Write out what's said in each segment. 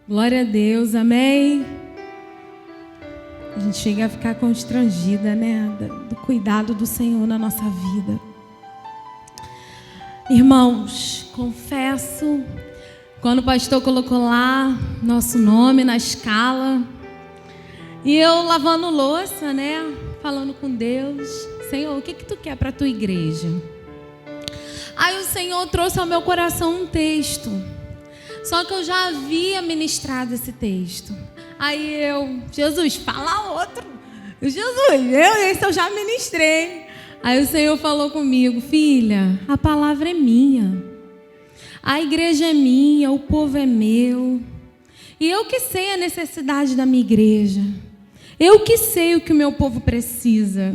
Glória a Deus, amém. A gente chega a ficar constrangida, né? Do cuidado do Senhor na nossa vida. Irmãos, confesso, quando o pastor colocou lá nosso nome na escala, e eu lavando louça, né? Falando com Deus, Senhor, o que tu quer para a tua igreja? Aí o Senhor trouxe ao meu coração um texto. Só que eu já havia ministrado esse texto. Aí Jesus, fala outro. Jesus, esse eu já ministrei. Aí o Senhor falou comigo, filha, a palavra é minha. A igreja é minha, o povo é meu. E eu que sei a necessidade da minha igreja. Eu que sei o que o meu povo precisa.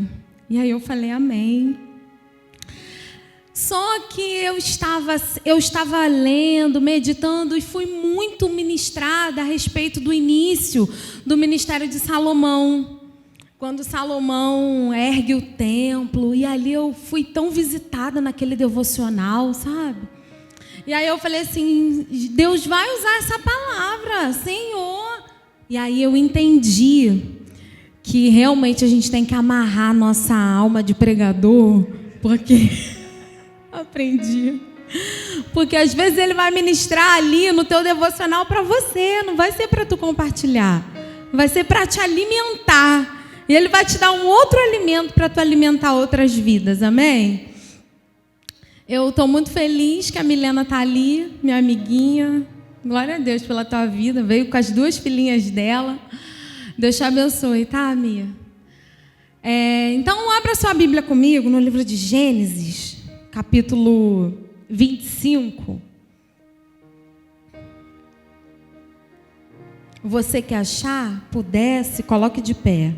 E aí eu falei, amém. Só que eu estava lendo, meditando e fui muito ministrada a respeito do início do ministério de Salomão. Quando Salomão ergue o templo, e ali eu fui tão visitada naquele devocional, sabe? E aí eu falei assim, Deus vai usar essa palavra, Senhor. E aí eu entendi que realmente a gente tem que amarrar nossa alma de pregador, porque... Aprendi. Porque às vezes ele vai ministrar ali no teu devocional para você, não vai ser para tu compartilhar, vai ser para te alimentar. E ele vai te dar um outro alimento para tu alimentar outras vidas, amém? Eu estou muito feliz que a Milena está ali, minha amiguinha. Glória a Deus pela tua vida, veio com as 2 filhinhas dela. Deus te abençoe, tá, Mia? Então abra sua Bíblia comigo no livro de Gênesis, capítulo 25. Você que achar, pudesse, coloque de pé.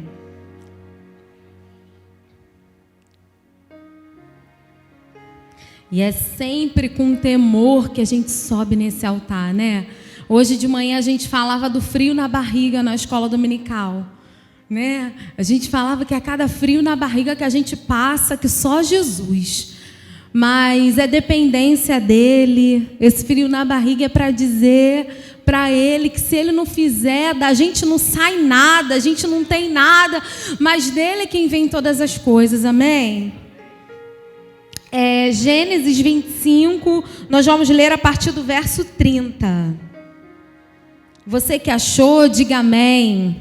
E é sempre com temor que a gente sobe nesse altar, né? Hoje de manhã a gente falava do frio na barriga na escola dominical, né? A gente falava que a cada frio na barriga que a gente passa, que só Jesus. Mas é dependência dele. Esse frio na barriga é para dizer para ele que se ele não fizer, da gente não sai nada, a gente não tem nada, mas dele é quem vem todas as coisas, amém? Gênesis 25, nós vamos ler a partir do verso 30. Você que achou, diga amém.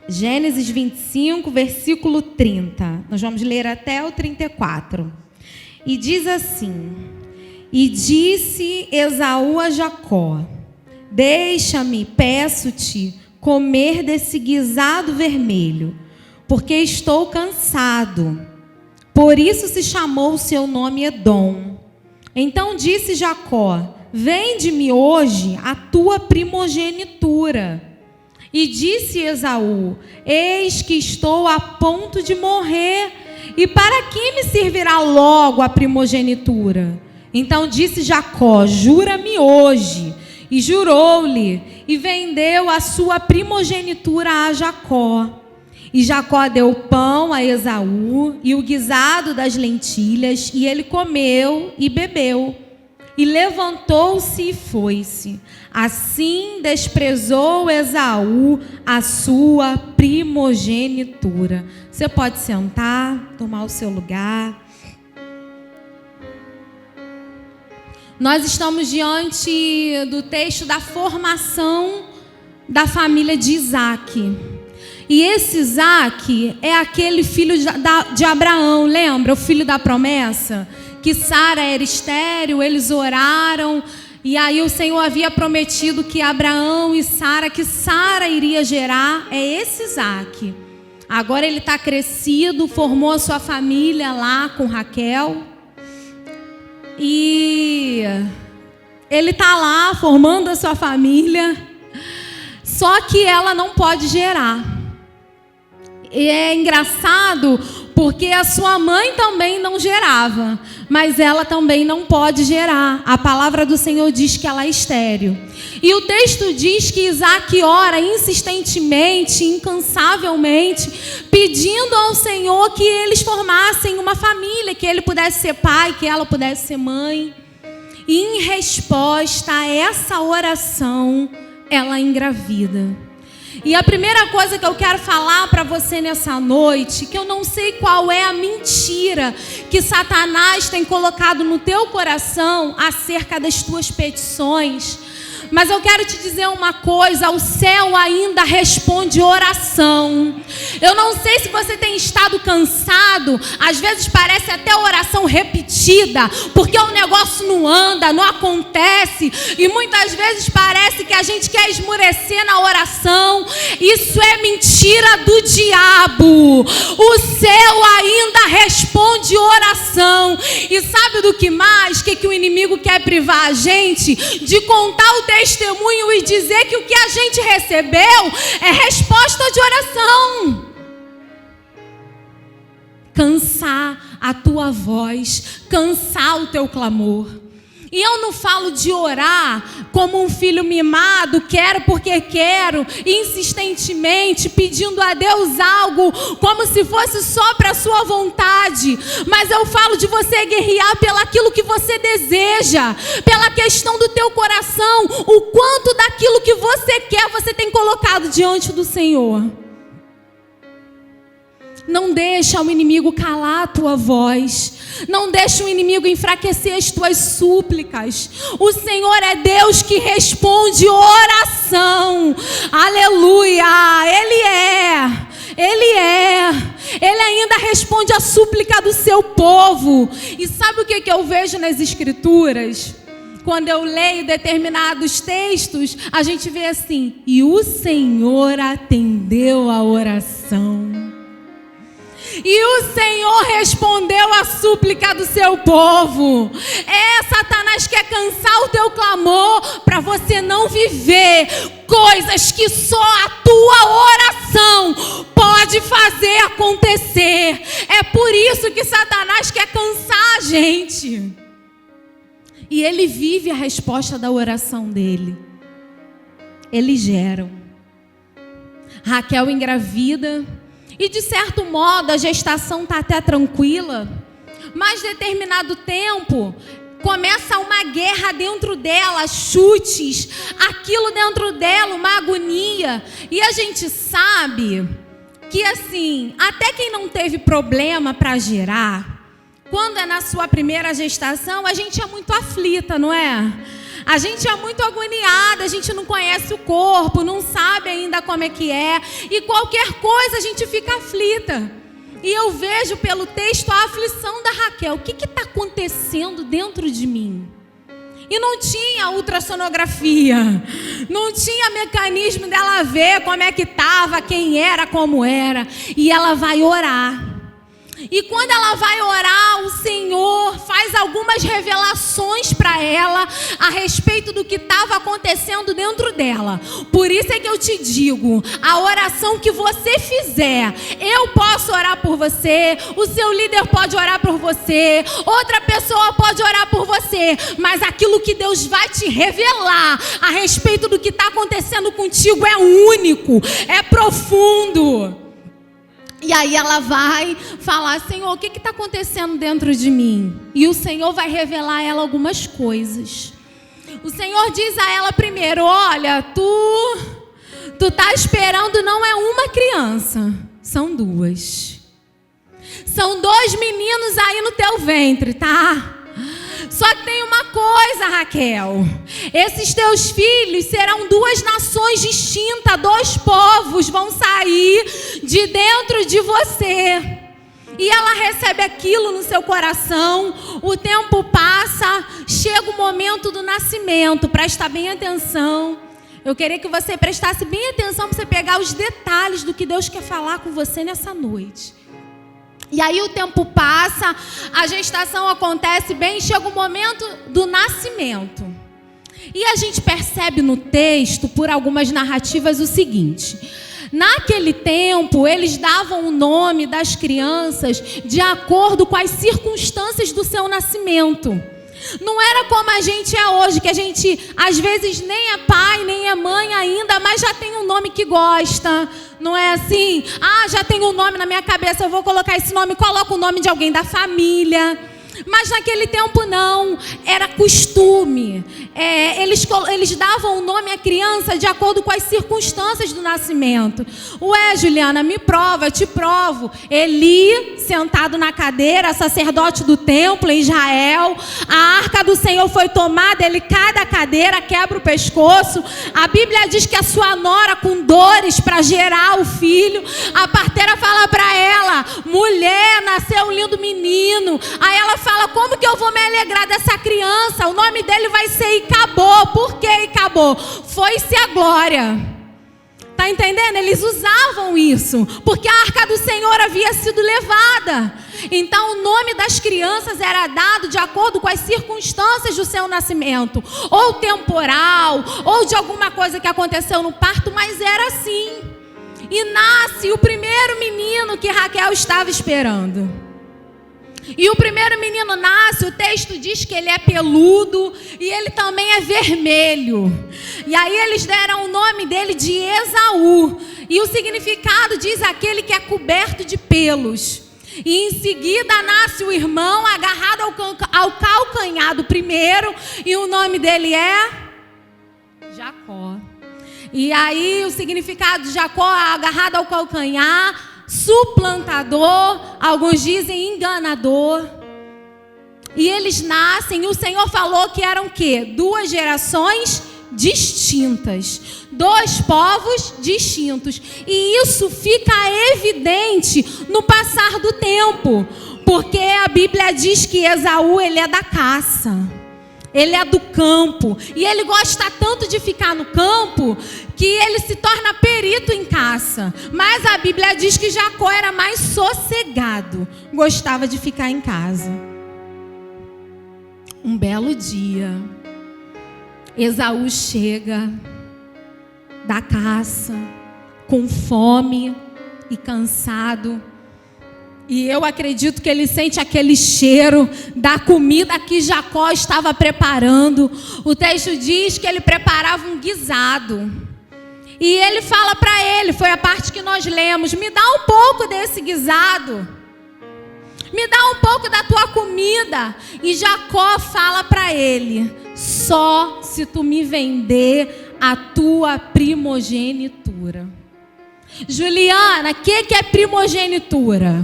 Gênesis 25, versículo 30. Nós vamos ler até o 34. E diz assim: E disse Esaú a Jacó: Deixa-me, peço-te, comer desse guisado vermelho, porque estou cansado. Por isso se chamou o seu nome Edom. Então disse Jacó: Vende-me hoje a tua primogenitura. E disse Esaú: Eis que estou a ponto de morrer, e para que me servirá logo a primogenitura? Então disse Jacó: Jura-me hoje. E jurou-lhe, e vendeu a sua primogenitura a Jacó. E Jacó deu pão a Esaú e o guisado das lentilhas, e ele comeu e bebeu. E levantou-se e foi-se. Assim desprezou Esaú a sua primogenitura. Você pode sentar, tomar o seu lugar. Nós estamos diante do texto da formação da família de Isaac. E esse Isaac é aquele filho de Abraão, lembra? O filho da promessa? Que Sara era estéril, eles oraram, e aí o Senhor havia prometido que Abraão e Sara, que Sara iria gerar, é esse Isaac. Agora ele está crescido, formou a sua família lá com Raquel, e ele está lá formando a sua família, só que ela não pode gerar. E é engraçado porque a sua mãe também não gerava, mas ela também não pode gerar. A palavra do Senhor diz que ela é estéril. E o texto diz que Isaac ora insistentemente, incansavelmente, pedindo ao Senhor que eles formassem uma família, que ele pudesse ser pai, que ela pudesse ser mãe. E em resposta a essa oração, ela engravida. E a primeira coisa que eu quero falar para você nessa noite, que eu não sei qual é a mentira que Satanás tem colocado no teu coração acerca das tuas petições, mas eu quero te dizer uma coisa: o céu ainda responde oração. Eu não sei se você tem estado cansado, às vezes parece até oração repetida, porque o negócio não anda, não acontece, e muitas vezes parece que a gente quer esmurecer na oração. Isso é mentira do diabo. O céu ainda responde oração. E sabe do que mais? Que o inimigo quer privar a gente de contar o testemunho e dizer que o que a gente recebeu é resposta de oração. Cansar a tua voz, cansar o teu clamor. E eu não falo de orar como um filho mimado, quero porque quero, insistentemente pedindo a Deus algo, como se fosse só para a sua vontade. Mas eu falo de você guerrear pelaquilo que você deseja, pela questão do teu coração, o quanto daquilo que você quer você tem colocado diante do Senhor. Não deixa o inimigo calar a tua voz. Não deixa o inimigo enfraquecer as tuas súplicas. O Senhor é Deus que responde oração. Aleluia. Ele ainda responde a súplica do seu povo. E sabe o que eu vejo nas Escrituras? Quando eu leio determinados textos, a gente vê assim: e o Senhor atendeu a oração. E o Senhor respondeu a súplica do seu povo. Satanás quer cansar o teu clamor para você não viver coisas que só a tua oração pode fazer acontecer. É por isso que Satanás quer cansar a gente. E ele vive a resposta da oração dele. Eles geram. Raquel engravida. E de certo modo a gestação está até tranquila, mas determinado tempo começa uma guerra dentro dela, chutes, aquilo dentro dela, uma agonia. E a gente sabe que assim, até quem não teve problema para gerar, quando é na sua primeira gestação, a gente é muito aflita, não é? A gente é muito agoniada, a gente não conhece o corpo, não sabe ainda como é que é. E qualquer coisa a gente fica aflita. E eu vejo pelo texto a aflição da Raquel. O que está acontecendo dentro de mim? E não tinha ultrassonografia, não tinha mecanismo dela ver como é que estava, quem era, como era. E ela vai orar. E quando ela vai orar, o Senhor faz algumas revelações para ela a respeito do que estava acontecendo dentro dela. Por isso é que eu te digo, a oração que você fizer, eu posso orar por você, o seu líder pode orar por você, outra pessoa pode orar por você, mas aquilo que Deus vai te revelar a respeito do que está acontecendo contigo é único, é profundo. E aí ela vai falar: Senhor, o que está acontecendo dentro de mim? E o Senhor vai revelar a ela algumas coisas. O Senhor diz a ela primeiro: olha, tu tá esperando não é uma criança, são duas. São 2 meninos aí no teu ventre, tá? Só que tem uma coisa, Raquel: esses teus filhos serão 2 nações distintas, 2 povos vão sair de dentro de você. E ela recebe aquilo no seu coração, o tempo passa, chega o momento do nascimento. Presta bem atenção. Eu queria que você prestasse bem atenção para você pegar os detalhes do que Deus quer falar com você nessa noite. E aí o tempo passa, a gestação acontece bem, chega o momento do nascimento. E a gente percebe no texto, por algumas narrativas, o seguinte: naquele tempo, eles davam o nome das crianças de acordo com as circunstâncias do seu nascimento. Não era como a gente é hoje, que a gente às vezes nem é pai, nem é mãe ainda, mas já tem um nome que gosta. Não é assim? Já tenho um nome na minha cabeça, eu vou colocar esse nome, coloca o nome de alguém da família. Mas naquele tempo não, era costume. Eles davam o nome à criança de acordo com as circunstâncias do nascimento. Ué, Juliana, me prova, eu te provo. Eli, sentado na cadeira, sacerdote do templo em Israel. A arca do Senhor foi tomada, ele cai da cadeira, quebra o pescoço. A Bíblia diz que a sua nora com dores para gerar o filho. A parteira fala para ela: mulher, nasceu um lindo menino. Aí ela fala: como que eu vou me alegrar dessa criança? O nome dele vai ser Icabô. Por que Icabô? Foi-se a glória. Tá entendendo? Eles usavam isso, porque a arca do Senhor havia sido levada. Então o nome das crianças era dado de acordo com as circunstâncias do seu nascimento. Ou temporal, ou de alguma coisa que aconteceu no parto, mas era assim. E nasce o primeiro menino que Raquel estava esperando. E o primeiro menino nasce, o texto diz que ele é peludo e ele também é vermelho. E aí eles deram o nome dele de Esaú. E o significado diz aquele que é coberto de pelos. E em seguida nasce o irmão agarrado ao calcanhar do primeiro. E o nome dele é Jacó. E aí o significado de Jacó é agarrado ao calcanhar, suplantador, alguns dizem enganador. E eles nascem, e o Senhor falou que eram o quê? 2 gerações distintas, 2 povos distintos. E isso fica evidente no passar do tempo, porque a Bíblia diz que Esaú, ele é da caça, ele é do campo, e ele gosta tanto de ficar no campo que ele se torna perito em caça. Mas a Bíblia diz que Jacó era mais sossegado, gostava de ficar em casa. Um belo dia, Esaú chega da caça, com fome e cansado. E eu acredito que ele sente aquele cheiro da comida que Jacó estava preparando. O texto diz que ele preparava um guisado. E ele fala para ele, foi a parte que nós lemos: me dá um pouco desse guisado, me dá um pouco da tua comida. E Jacó fala para ele: só se tu me vender a tua primogenitura. Juliana, o que é primogenitura?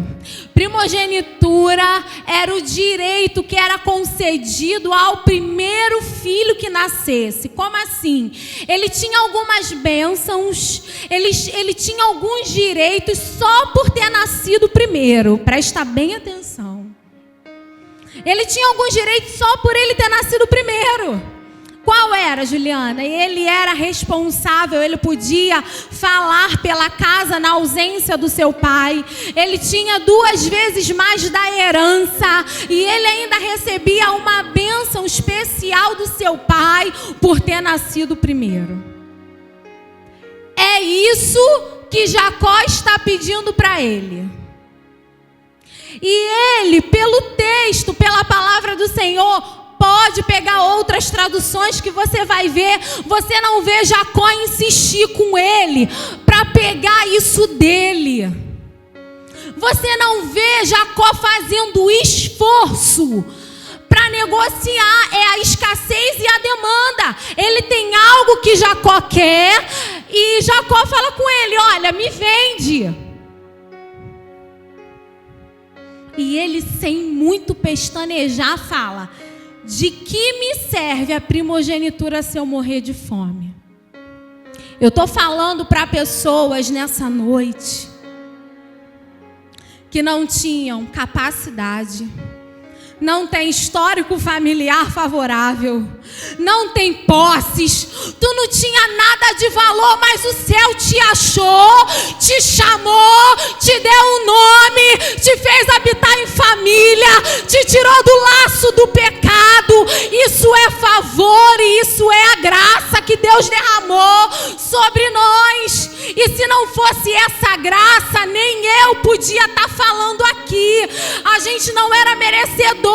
Primogenitura era o direito que era concedido ao primeiro filho que nascesse. Como assim? Ele tinha algumas bênçãos, ele tinha alguns direitos só por ter nascido primeiro. Presta bem atenção. Ele tinha alguns direitos só por ele ter nascido primeiro. Qual era, Juliana? Ele era responsável, ele podia falar pela casa na ausência do seu pai. Ele tinha 2 vezes mais da herança. E ele ainda recebia uma bênção especial do seu pai por ter nascido primeiro. É isso que Jacó está pedindo para ele. E ele, pelo texto, pela palavra do Senhor, pode pegar outras traduções que você vai ver. Você não vê Jacó insistir com ele para pegar isso dele. Você não vê Jacó fazendo esforço para negociar. É a escassez e a demanda. Ele tem algo que Jacó quer e Jacó fala com ele: olha, me vende. E ele, sem muito pestanejar, fala: de que me serve a primogenitura se eu morrer de fome? Eu estou falando para pessoas nessa noite que não tinham capacidade, não tem histórico familiar favorável, não tem posses, tu não tinha nada de valor, mas o céu te achou, te chamou, te deu um nome, te fez habitar em família, te tirou do laço do pecado. Isso é favor e isso é a graça que Deus derramou sobre nós. E se não fosse essa graça, nem eu podia estar falando aqui. A gente não era merecedor.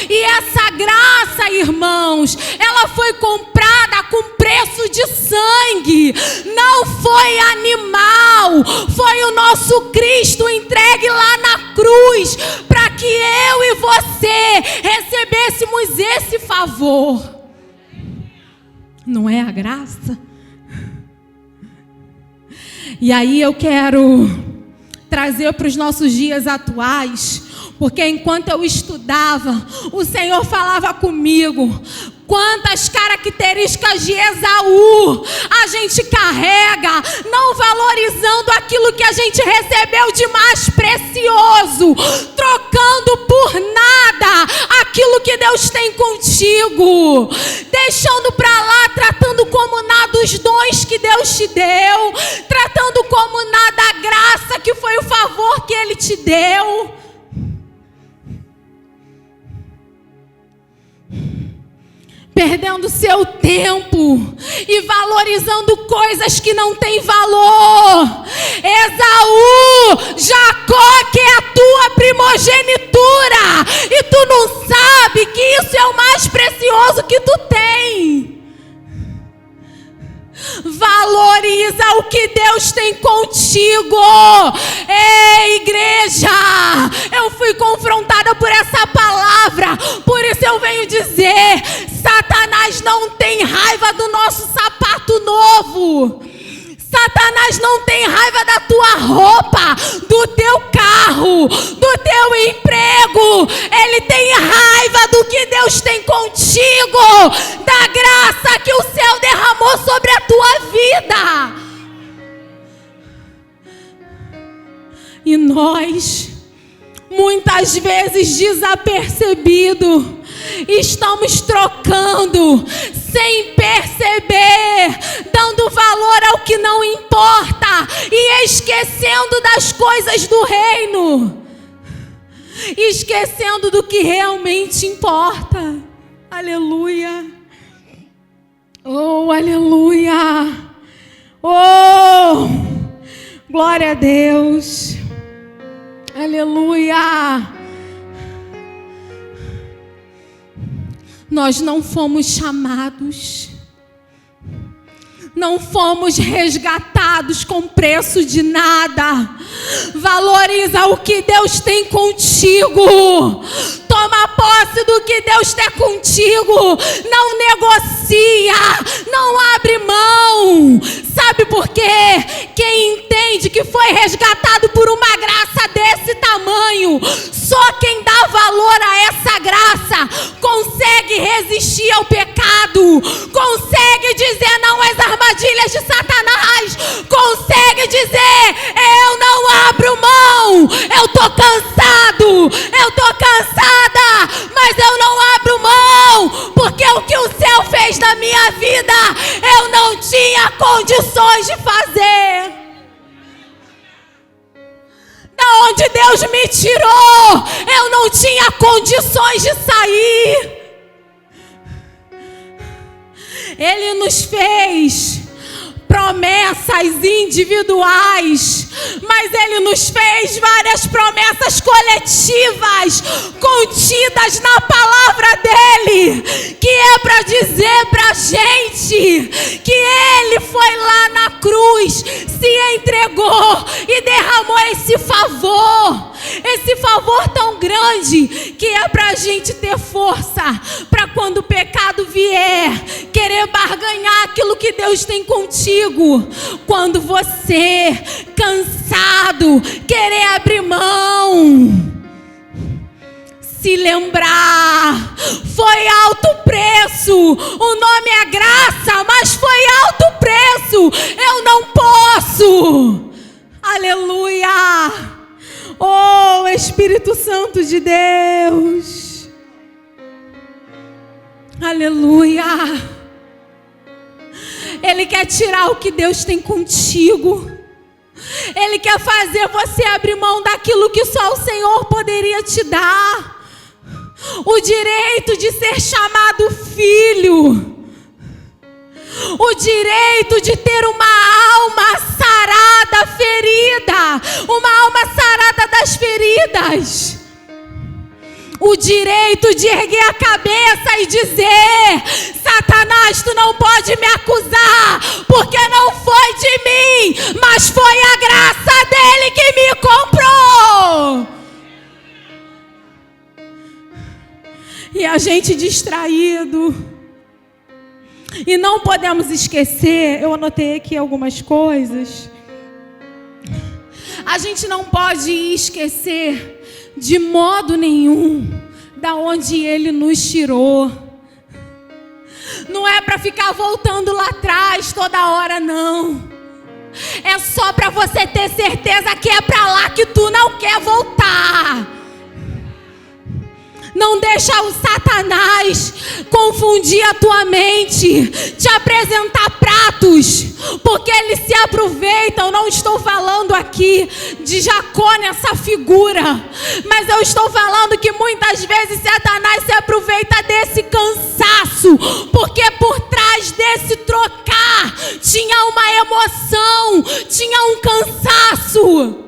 E essa graça, irmãos, ela foi comprada com preço de sangue, não foi animal, foi o nosso Cristo entregue lá na cruz, para que eu e você recebêssemos esse favor. Não é a graça? E aí eu quero trazer para os nossos dias atuais, porque enquanto eu estudava, o Senhor falava comigo. Quantas características de Esaú a gente carrega, não valorizando aquilo que a gente recebeu de mais precioso, trocando por nada aquilo que Deus tem contigo, deixando para lá, tratando como nada os dons que Deus te deu, tratando como nada a graça que foi o favor que Ele te deu. Perdendo seu tempo e valorizando coisas que não têm valor. Esaú, Jacó que é a tua primogenitura, e tu não sabe que isso é o mais precioso que tu tem. Valoriza o que Deus tem contigo. Ei, igreja, eu fui confrontada por essa palavra, por isso eu venho dizer: Satanás não tem raiva do nosso sapato novo. Satanás não tem raiva da tua roupa, do teu carro, do teu emprego. Ele tem raiva do que Deus tem contigo, da graça que o céu derramou sobre a tua vida. E nós, muitas vezes desapercebido, estamos trocando sem perceber, dando valor ao que não importa e esquecendo das coisas do reino, esquecendo do que realmente importa. Aleluia. Oh, aleluia. Oh, glória a Deus. Aleluia. Nós não fomos chamados, não fomos resgatados com preço de nada. Valoriza o que Deus tem contigo. Toma posse do que Deus tem contigo. Não negocia, não abre mão. Sabe por quê? Quem entende que foi resgatado por uma graça desse tamanho, só quem dá valor a essa graça consegue resistir ao pecado, consegue dizer não às armadilhas de Satanás, consegue dizer: eu não abro mão, eu tô cansado, eu tô cansada, mas eu não abro mão, porque o que o céu fez na minha vida eu não tinha condições de fazer. Da onde Deus me tirou, eu não tinha condições de sair. Ele nos fez promessas individuais, mas Ele nos fez várias promessas coletivas, contidas na palavra dEle, que é para dizer para a gente que Ele foi lá na cruz, se entregou e derramou esse favor tão grande, que é para a gente ter força, para quando o pecado vier, querer barganhar aquilo que Deus tem contigo. Quando você, cansado, querer abrir mão, se lembrar, foi alto preço, o nome é graça, mas foi alto preço, eu não posso. Aleluia. Oh, Espírito Santo de Deus. Aleluia. Ele quer tirar o que Deus tem contigo. Ele quer fazer você abrir mão daquilo que só o Senhor poderia te dar. O direito de ser chamado filho. O direito de ter uma alma sarada, ferida. Uma alma sarada das feridas. o direito de erguer a cabeça e dizer: Satanás, tu não pode me acusar, porque não foi de mim, mas foi a graça dele que me comprou. E a gente distraído. E não podemos esquecer, eu anotei aqui algumas coisas. A gente não pode esquecer de modo nenhum da onde ele nos tirou. Não é para ficar voltando lá atrás toda hora, não. É só para você ter certeza que é para lá que tu não quer voltar. Não deixa o Satanás confundir a tua mente, te apresentar pratos, porque eles se aproveitam. Não estou falando aqui de Jacó nessa figura, mas eu estou falando que muitas vezes Satanás se aproveita desse cansaço, porque por trás desse trocar tinha uma emoção, tinha um cansaço.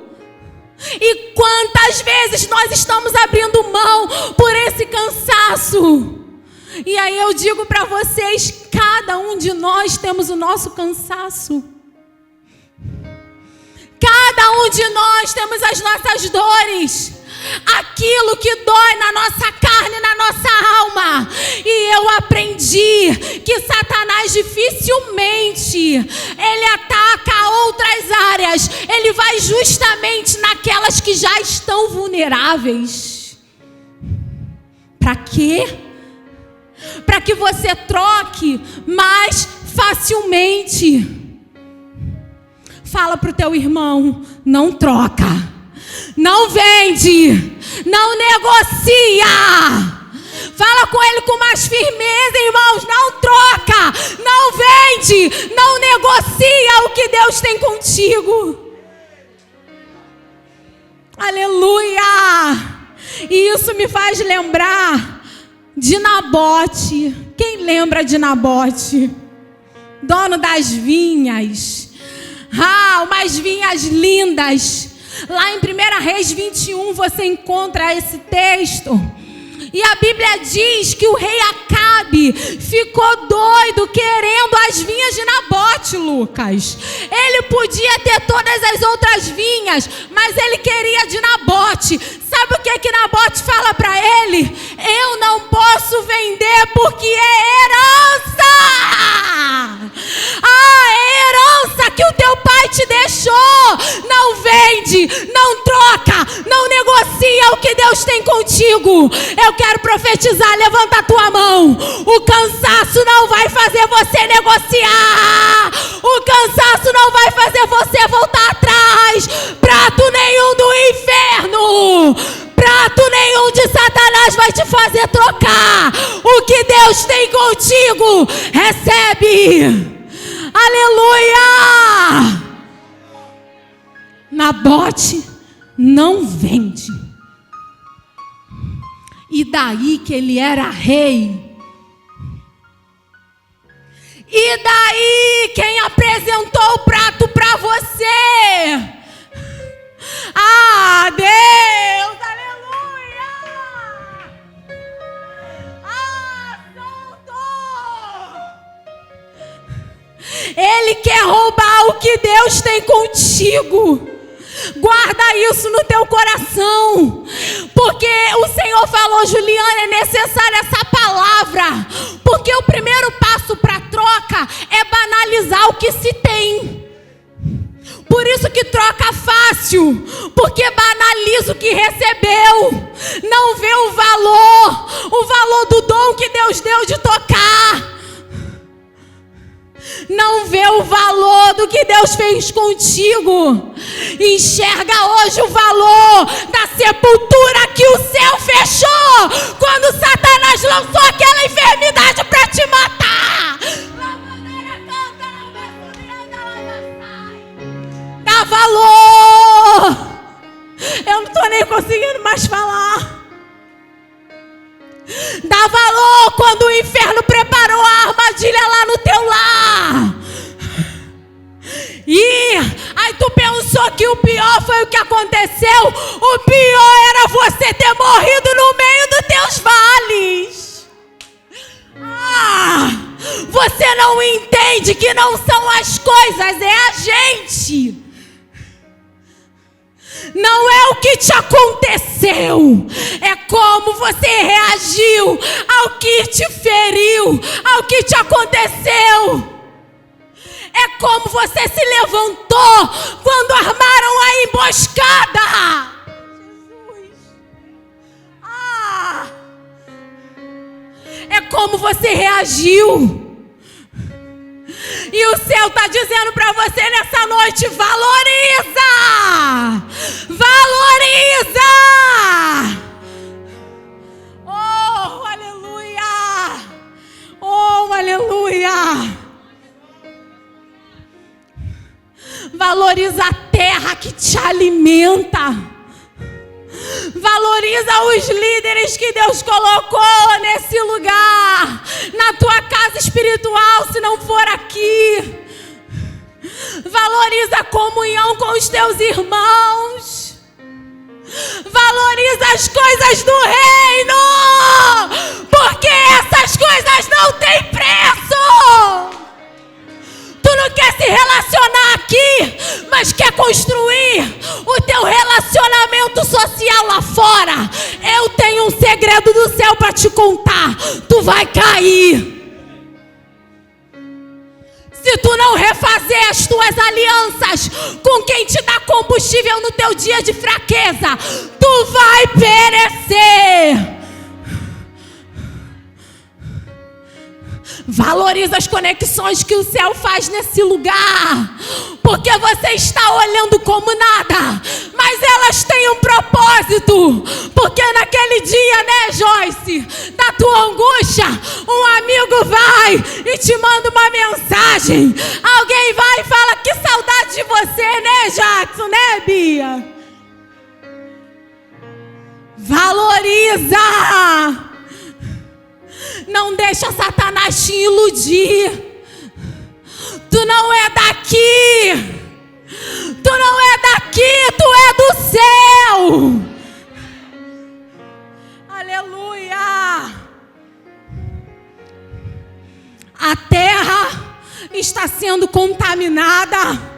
E quantas vezes nós estamos abrindo mão por esse cansaço? E aí eu digo para vocês, cada um de nós temos o nosso cansaço. Cada um de nós temos as nossas dores. Aquilo que dói na nossa carne, na nossa alma. E eu aprendi que Satanás dificilmente ele ataca outras áreas. Ele vai justamente naquelas que já estão vulneráveis. Para quê? Para que você troque mais facilmente. Fala para o teu irmão: não troca. Não vende, não negocia. Fala com ele com mais firmeza, irmãos. Não troca, não vende, não negocia o que Deus tem contigo. Aleluia. E isso me faz lembrar de Nabote. Quem lembra de Nabote? Dono das vinhas. Umas vinhas lindas. Lá em 1 Reis 21 você encontra esse texto. E a Bíblia diz que o rei Acabe ficou doido querendo as vinhas de Nabote, Lucas. Ele podia ter todas as outras vinhas, mas ele queria de Nabote. Sabe o que Nabote fala para ele? Eu não posso vender porque é herança. A herança que o teu pai te deixou. Não vende, não troca, não negocia o que Deus tem contigo. Eu quero profetizar, levanta a tua mão. O cansaço não vai fazer você negociar. O cansaço não vai fazer você voltar atrás. Prato nenhum do inferno, prato nenhum de Satanás vai te fazer trocar. O que Deus tem contigo, recebe. Aleluia. Nabote não vende. E daí que ele era rei. E daí quem apresentou o prato para você? Deus, aleluia! Santo! Ele quer roubar o que Deus tem contigo. Guarda isso no teu coração, porque o Senhor falou: Juliana, é necessária essa palavra, porque o primeiro passo para a troca é banalizar o que se tem. Por isso que troca fácil, porque banaliza o que recebeu, não vê o valor do dom que Deus deu de tocar. Não vê o valor do que Deus fez contigo. Enxerga hoje o valor da sepultura que o céu fechou quando Satanás lançou aquela enfermidade para te matar. Dá valor. Eu não estou nem conseguindo mais falar. Dá valor quando o inferno preparou a armadilha lá no teu lar. E Ai, tu pensou que o pior foi o que aconteceu? O pior era você ter morrido no meio dos teus vales. Você não entende que não são as coisas, é a gente. Não é o que te aconteceu, é como você reagiu ao que te feriu, ao que te aconteceu. É como você se levantou quando armaram a emboscada. Jesus. É como você reagiu. E o céu está dizendo para você nessa noite: valoriza! Valoriza! Oh, aleluia! Oh, aleluia! Valoriza a terra que te alimenta. Valoriza os líderes que Deus colocou nesse lugar, na tua casa espiritual, se não for aqui. Valoriza a comunhão com os teus irmãos. Valoriza as coisas do reino, porque essas coisas não têm preço. Tu não quer se relacionar aqui, mas quer construir o teu relacionamento social lá fora. Eu tenho um segredo do céu para te contar. Tu vai cair. Se tu não refazer as tuas alianças com quem te dá combustível no teu dia de fraqueza, tu vai perecer. Valoriza as conexões que o céu faz nesse lugar, porque você está olhando como nada, mas elas têm um propósito. Porque naquele dia, né, Joyce, da tua angústia, um amigo vai e te manda uma mensagem. Alguém vai e fala: que saudade de você, né, Jackson, né, Bia? Valoriza. Não deixa Satanás te iludir. Tu não é daqui. Tu não é daqui, tu é do céu. Aleluia. A terra está sendo contaminada.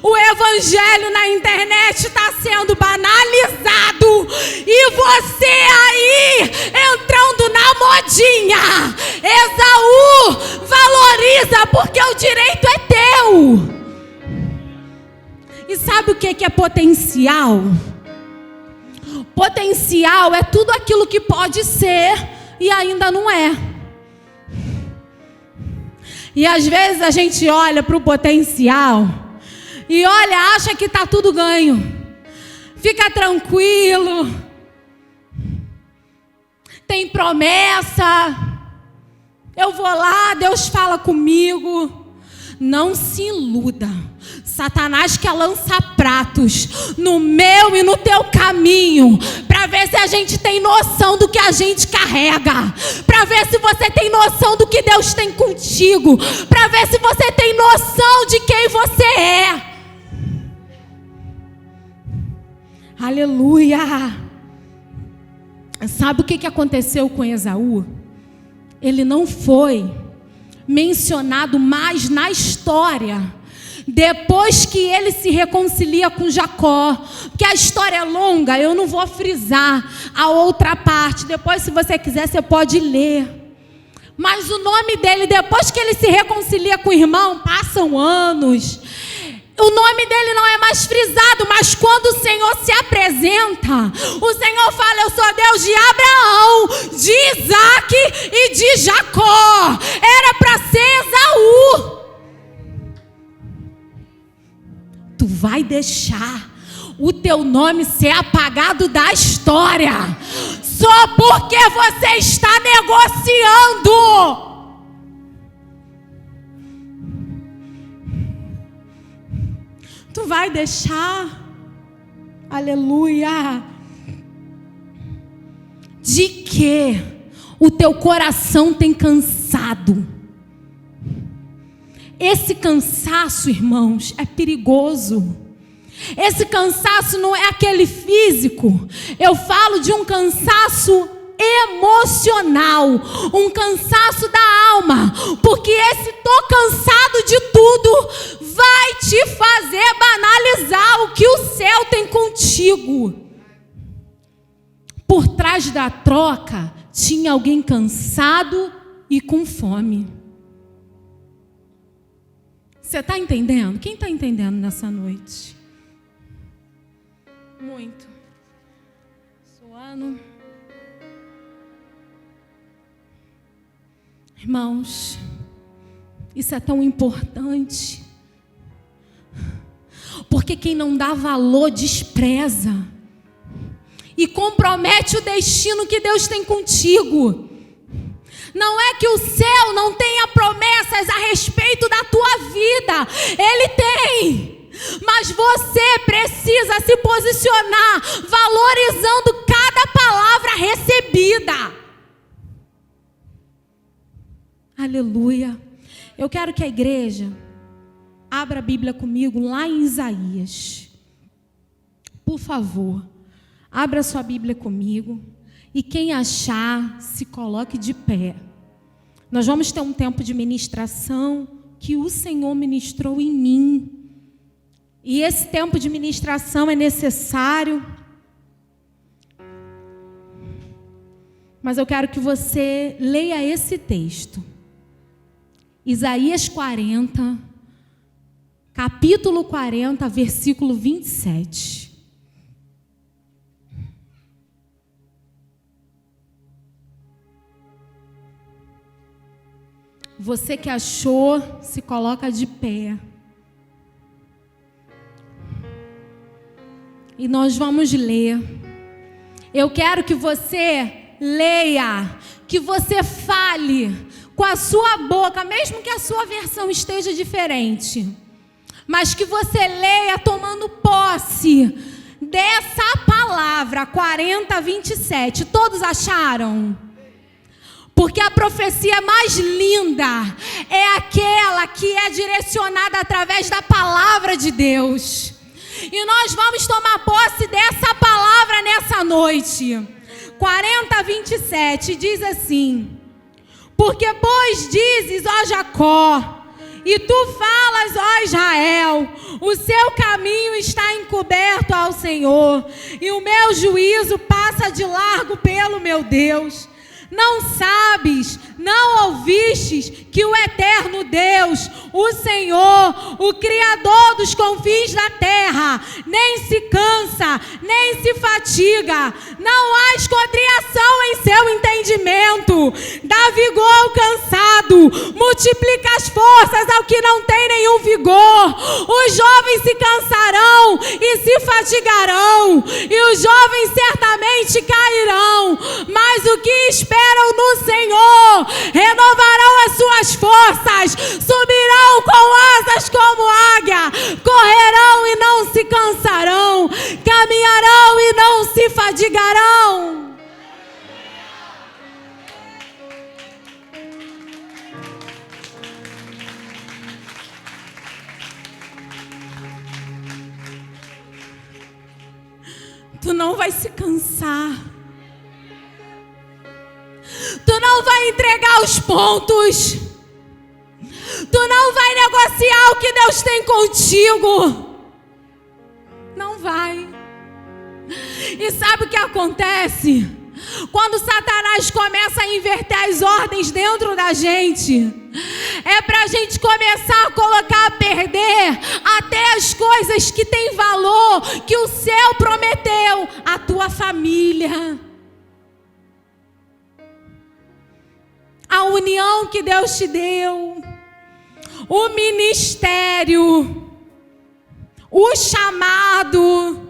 O evangelho na internet está sendo banalizado. E você aí entrando na modinha. Esaú, valoriza, porque o direito é teu. E sabe o que é potencial? Potencial é tudo aquilo que pode ser e ainda não é. E às vezes a gente olha para o potencial e olha, acha que está tudo ganho. Fica tranquilo. Tem promessa. Eu vou lá, Deus fala comigo. Não se iluda. Satanás quer lançar pratos no meu e no teu caminho, para ver se a gente tem noção do que a gente carrega, para ver se você tem noção do que Deus tem contigo, para ver se você tem noção de quem você é. Aleluia. Sabe o que aconteceu com Esaú? Ele não foi mencionado mais na história depois que ele se reconcilia com Jacó. Porque a história é longa, eu não vou frisar a outra parte. Depois, se você quiser, você pode ler. Mas o nome dele, depois que ele se reconcilia com o irmão, passam anos, o nome dele não é mais frisado. Mas quando o Senhor se apresenta, o Senhor fala: eu sou Deus de Abraão, de Isaac e de Jacó. Era para ser Esaú. Tu vai deixar o teu nome ser apagado da história só porque você está negociando. Tu vai deixar, aleluia, de que o teu coração tem cansado. Esse cansaço, irmãos, é perigoso. Esse cansaço não é aquele físico. Eu falo de um cansaço emocional, um cansaço da alma, porque esse tô cansado de tudo vai te fazer banalizar o que o céu tem contigo. Por trás da troca tinha alguém cansado e com fome. Você está entendendo? Quem está entendendo nessa noite? Muito. Suando. Irmãos, isso é tão importante, porque quem não dá valor despreza e compromete o destino que Deus tem contigo. Não é que o céu não tenha promessas a respeito da tua vida, Ele tem, mas você precisa se posicionar valorizando cada palavra recebida. Aleluia. Eu quero que a igreja abra a Bíblia comigo lá em Isaías. Por favor, abra sua Bíblia comigo. E quem achar, se coloque de pé. Nós vamos ter um tempo de ministração que o Senhor ministrou em mim. E esse tempo de ministração é necessário. Mas eu quero que você leia esse texto. Isaías 40, capítulo 40, versículo 27. Você que achou, se coloca de pé. E nós vamos ler. Eu quero que você leia, que você fale com a sua boca, mesmo que a sua versão esteja diferente, mas que você leia tomando posse dessa palavra 40:27. Todos acharam? Porque a profecia mais linda é aquela que é direcionada através da palavra de Deus. E nós vamos tomar posse dessa palavra nessa noite. 40:27 diz assim: porque pois dizes, ó Jacó, e tu falas, ó Israel, o seu caminho está encoberto ao Senhor, e o meu juízo passa de largo pelo meu Deus. Não sabes, não ouvistes que o eterno Deus, o Senhor, o Criador dos confins da terra, nem se cansa, nem se fatiga, não há esquadriação em seu entendimento, dá vigor ao cansado, multiplica as forças ao que não tem nenhum vigor. Os jovens se cansarão e se fatigarão, e os jovens certamente cairão, mas o que esperam no Senhor renovarão as suas forças, subirão com asas como águia, correrão e não se cansarão, caminharão e não se fadigarão. Tu não vai se cansar. Tu não vai entregar os pontos. Tu não vai negociar o que Deus tem contigo. Não vai. E sabe o que acontece? Quando Satanás começa a inverter as ordens dentro da gente, é para a gente começar a colocar a perder até as coisas que têm valor, que o céu prometeu, a tua família, a união que Deus te deu, o ministério, o chamado.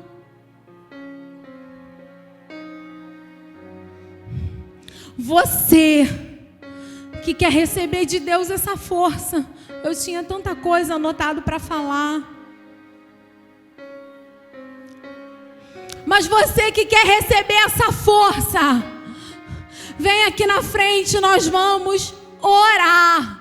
Você que quer receber de Deus essa força. Eu tinha tanta coisa anotado para falar. Mas você que quer receber essa força, vem aqui na frente, nós vamos orar.